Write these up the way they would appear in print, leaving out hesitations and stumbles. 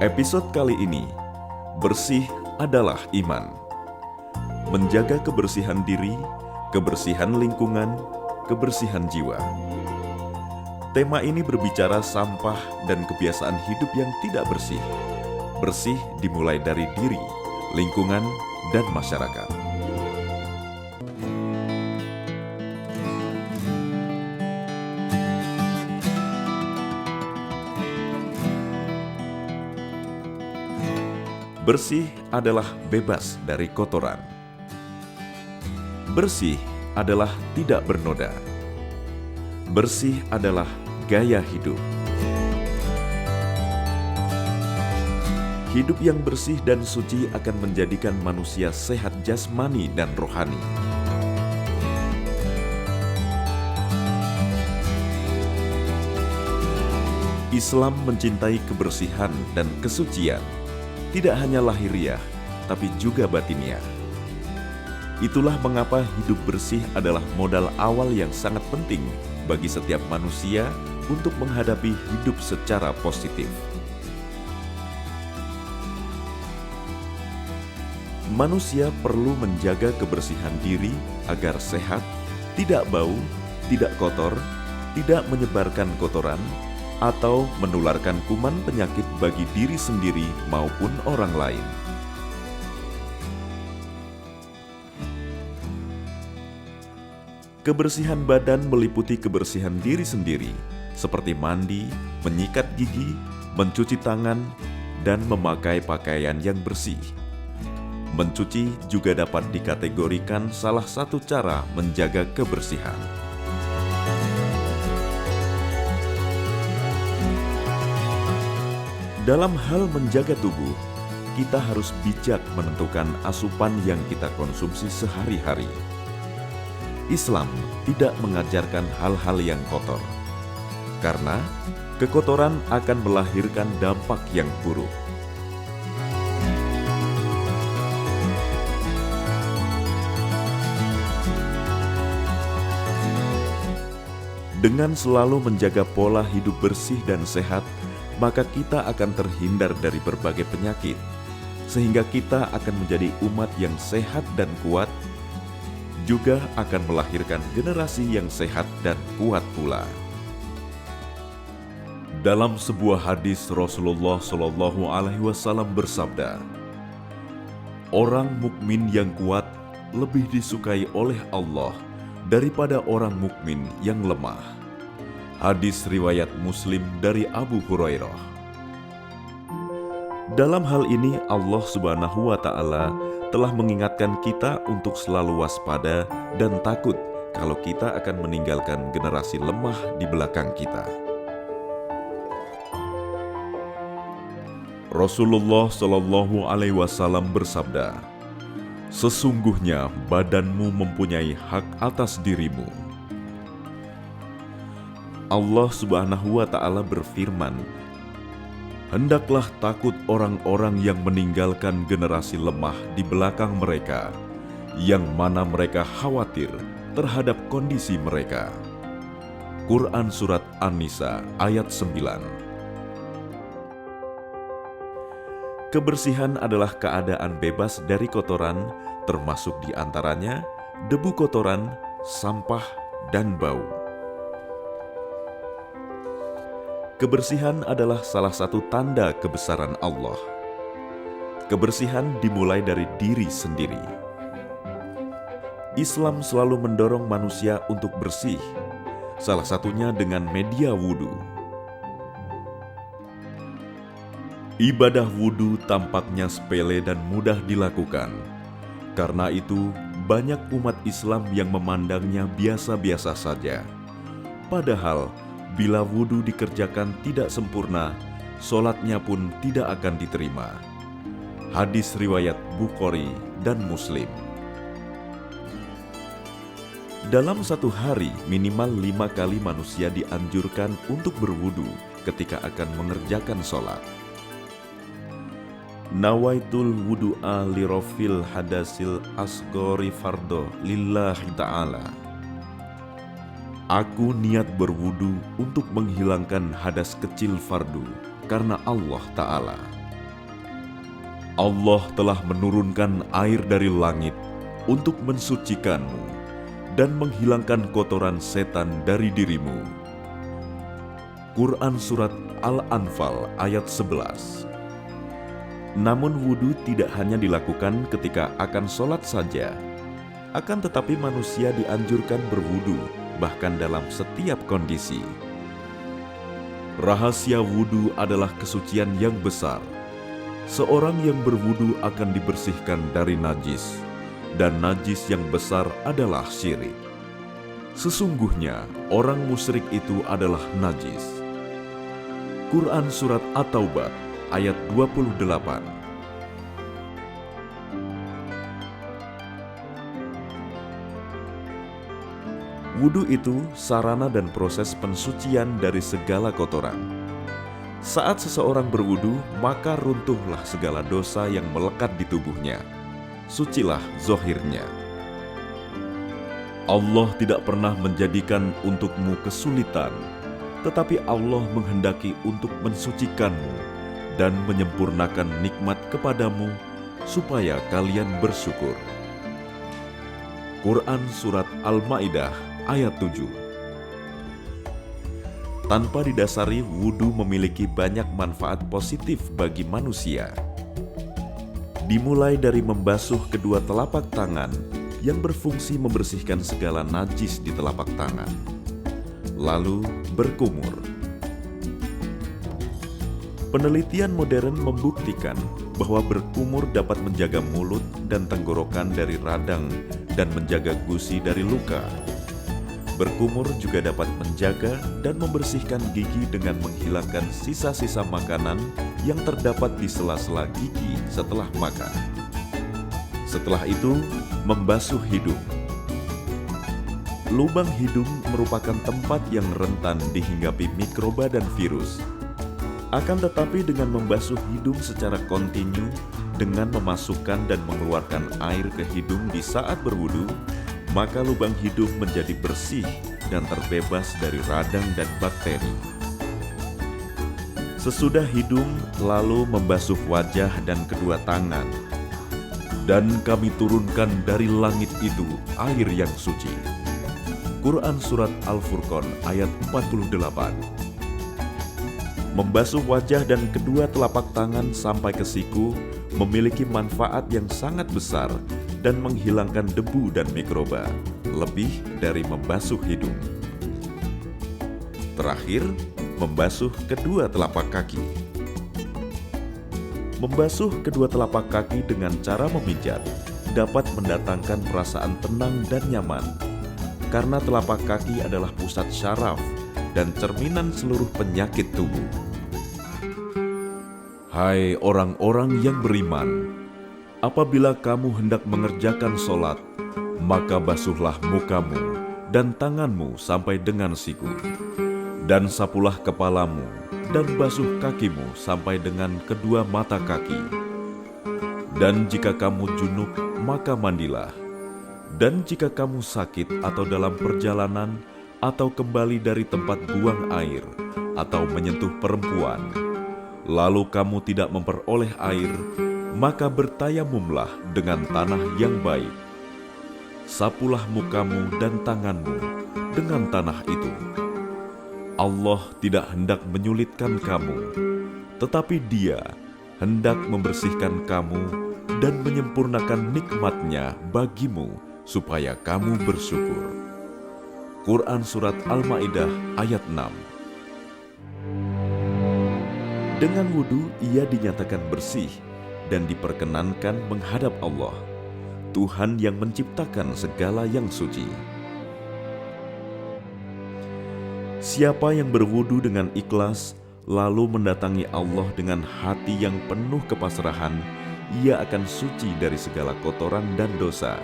Episode kali ini, bersih adalah iman. Menjaga kebersihan diri, kebersihan lingkungan, kebersihan jiwa. Tema ini berbicara sampah dan kebiasaan hidup yang tidak bersih. Bersih dimulai dari diri, lingkungan, dan masyarakat. Bersih adalah bebas dari kotoran. Bersih adalah tidak bernoda. Bersih adalah gaya hidup. Hidup yang bersih dan suci akan menjadikan manusia sehat jasmani dan rohani. Islam mencintai kebersihan dan kesucian. Tidak hanya lahiriah, tapi juga batiniah. Itulah mengapa hidup bersih adalah modal awal yang sangat penting bagi setiap manusia untuk menghadapi hidup secara positif. Manusia perlu menjaga kebersihan diri agar sehat, tidak bau, tidak kotor, tidak menyebarkan kotoran, atau menularkan kuman penyakit bagi diri sendiri maupun orang lain. Kebersihan badan meliputi kebersihan diri sendiri, seperti mandi, menyikat gigi, mencuci tangan, dan memakai pakaian yang bersih. Mencuci juga dapat dikategorikan salah satu cara menjaga kebersihan. Dalam hal menjaga tubuh, kita harus bijak menentukan asupan yang kita konsumsi sehari-hari. Islam tidak mengajarkan hal-hal yang kotor, karena kekotoran akan melahirkan dampak yang buruk. Dengan selalu menjaga pola hidup bersih dan sehat, maka kita akan terhindar dari berbagai penyakit, sehingga kita akan menjadi umat yang sehat dan kuat, juga akan melahirkan generasi yang sehat dan kuat pula. Dalam sebuah hadis Rasulullah SAW bersabda, "Orang mukmin yang kuat lebih disukai oleh Allah daripada orang mukmin yang lemah." Hadis riwayat Muslim dari Abu Hurairah. Dalam hal ini Allah Subhanahu wa Ta'ala telah mengingatkan kita untuk selalu waspada dan takut kalau kita akan meninggalkan generasi lemah di belakang kita. Rasulullah Shallallahu Alaihi Wasallam bersabda, "Sesungguhnya badanmu mempunyai hak atas dirimu." Allah Subhanahu wa Ta'ala berfirman, "Hendaklah takut orang-orang yang meninggalkan generasi lemah di belakang mereka, yang mana mereka khawatir terhadap kondisi mereka." Quran Surat An-Nisa ayat 9. Kebersihan adalah keadaan bebas dari kotoran, termasuk di antaranya debu kotoran, sampah, dan bau. Kebersihan adalah salah satu tanda kebesaran Allah. Kebersihan dimulai dari diri sendiri. Islam selalu mendorong manusia untuk bersih, salah satunya dengan media wudhu. Ibadah wudhu tampaknya sepele dan mudah dilakukan. Karena itu, banyak umat Islam yang memandangnya biasa-biasa saja. Padahal, bila wudhu dikerjakan tidak sempurna, solatnya pun tidak akan diterima. Hadis riwayat Bukhari dan Muslim. Dalam satu hari, minimal 5 kali manusia dianjurkan untuk berwudhu ketika akan mengerjakan solat. Nawaitul wudu'a lirofil hadasil asgori fardo lillahi ta'ala. Aku niat berwudu untuk menghilangkan hadas kecil fardu karena Allah Ta'ala. Allah telah menurunkan air dari langit untuk mensucikanmu dan menghilangkan kotoran setan dari dirimu. Quran Surat Al-Anfal ayat 11. Namun wudu tidak hanya dilakukan ketika akan sholat saja, akan tetapi manusia dianjurkan berwudu bahkan dalam setiap kondisi. Rahasia wudu adalah kesucian yang besar. Seorang yang berwudu akan dibersihkan dari najis, dan najis yang besar adalah syirik. Sesungguhnya orang musyrik itu adalah najis. Quran Surat At-Taubah ayat 28. Wudu itu sarana dan proses pensucian dari segala kotoran. Saat seseorang berwudu, maka runtuhlah segala dosa yang melekat di tubuhnya. Sucilah zohirnya. Allah tidak pernah menjadikan untukmu kesulitan, tetapi Allah menghendaki untuk mensucikanmu dan menyempurnakan nikmat kepadamu supaya kalian bersyukur. Quran Surat Al-Ma'idah ayat 7. Tanpa didasari, wudu memiliki banyak manfaat positif bagi manusia. Dimulai dari membasuh kedua telapak tangan yang berfungsi membersihkan segala najis di telapak tangan. Lalu berkumur. Penelitian modern membuktikan bahwa berkumur dapat menjaga mulut dan tenggorokan dari radang dan menjaga gusi dari luka. Berkumur juga dapat menjaga dan membersihkan gigi dengan menghilangkan sisa-sisa makanan yang terdapat di sela-sela gigi setelah makan. Setelah itu, membasuh hidung. Lubang hidung merupakan tempat yang rentan dihinggapi mikroba dan virus. Akan tetapi dengan membasuh hidung secara kontinu, dengan memasukkan dan mengeluarkan air ke hidung di saat berwudu, maka lubang hidung menjadi bersih dan terbebas dari radang dan bakteri. Sesudah hidung, lalu membasuh wajah dan kedua tangan. Dan kami turunkan dari langit itu air yang suci. Quran Surat Al-Furqan ayat 48. Membasuh wajah dan kedua telapak tangan sampai ke siku memiliki manfaat yang sangat besar dan menghilangkan debu dan mikroba, lebih dari membasuh hidung. Terakhir, membasuh kedua telapak kaki. Membasuh kedua telapak kaki dengan cara memijat dapat mendatangkan perasaan tenang dan nyaman, karena telapak kaki adalah pusat syaraf dan cerminan seluruh penyakit tubuh. Hai orang-orang yang beriman, apabila kamu hendak mengerjakan sholat, maka basuhlah mukamu dan tanganmu sampai dengan siku, dan sapulah kepalamu dan basuh kakimu sampai dengan kedua mata kaki. Dan jika kamu junub, maka mandilah. Dan jika kamu sakit atau dalam perjalanan, atau kembali dari tempat buang air, atau menyentuh perempuan, lalu kamu tidak memperoleh air, maka bertayamumlah dengan tanah yang baik. Sapulah mukamu dan tanganmu dengan tanah itu. Allah tidak hendak menyulitkan kamu, tetapi Dia hendak membersihkan kamu dan menyempurnakan nikmat-Nya bagimu supaya kamu bersyukur. Quran Surat Al-Ma'idah ayat 6. Dengan wudu ia dinyatakan bersih dan diperkenankan menghadap Allah, Tuhan yang menciptakan segala yang suci. Siapa yang berwudu dengan ikhlas, lalu mendatangi Allah dengan hati yang penuh kepasrahan, ia akan suci dari segala kotoran dan dosa.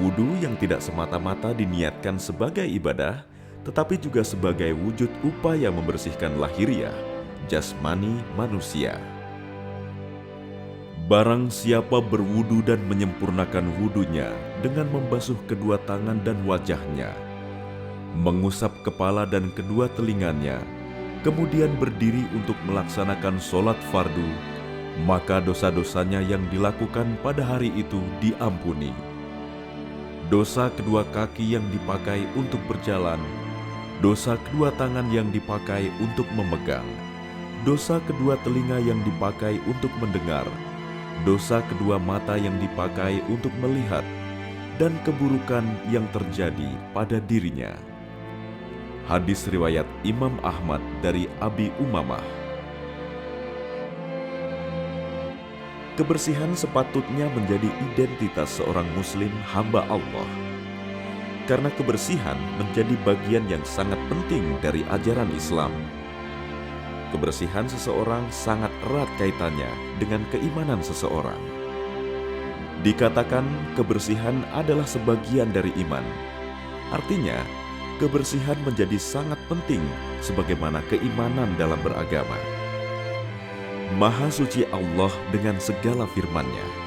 Wudu yang tidak semata-mata diniatkan sebagai ibadah, tetapi juga sebagai wujud upaya membersihkan lahiriah, jasmani manusia. Barang siapa berwudu dan menyempurnakan wudunya dengan membasuh kedua tangan dan wajahnya, mengusap kepala dan kedua telinganya, kemudian berdiri untuk melaksanakan sholat fardu, maka dosa-dosanya yang dilakukan pada hari itu diampuni. Dosa kedua kaki yang dipakai untuk berjalan, dosa kedua tangan yang dipakai untuk memegang, dosa kedua telinga yang dipakai untuk mendengar, dosa kedua mata yang dipakai untuk melihat, dan keburukan yang terjadi pada dirinya. Hadis riwayat Imam Ahmad dari Abi Umamah. Kebersihan sepatutnya menjadi identitas seorang muslim hamba Allah. Karena kebersihan menjadi bagian yang sangat penting dari ajaran Islam. Kebersihan seseorang sangat erat kaitannya dengan keimanan seseorang. Dikatakan kebersihan adalah sebagian dari iman. Artinya, kebersihan menjadi sangat penting sebagaimana keimanan dalam beragama. Maha suci Allah dengan segala firman-Nya.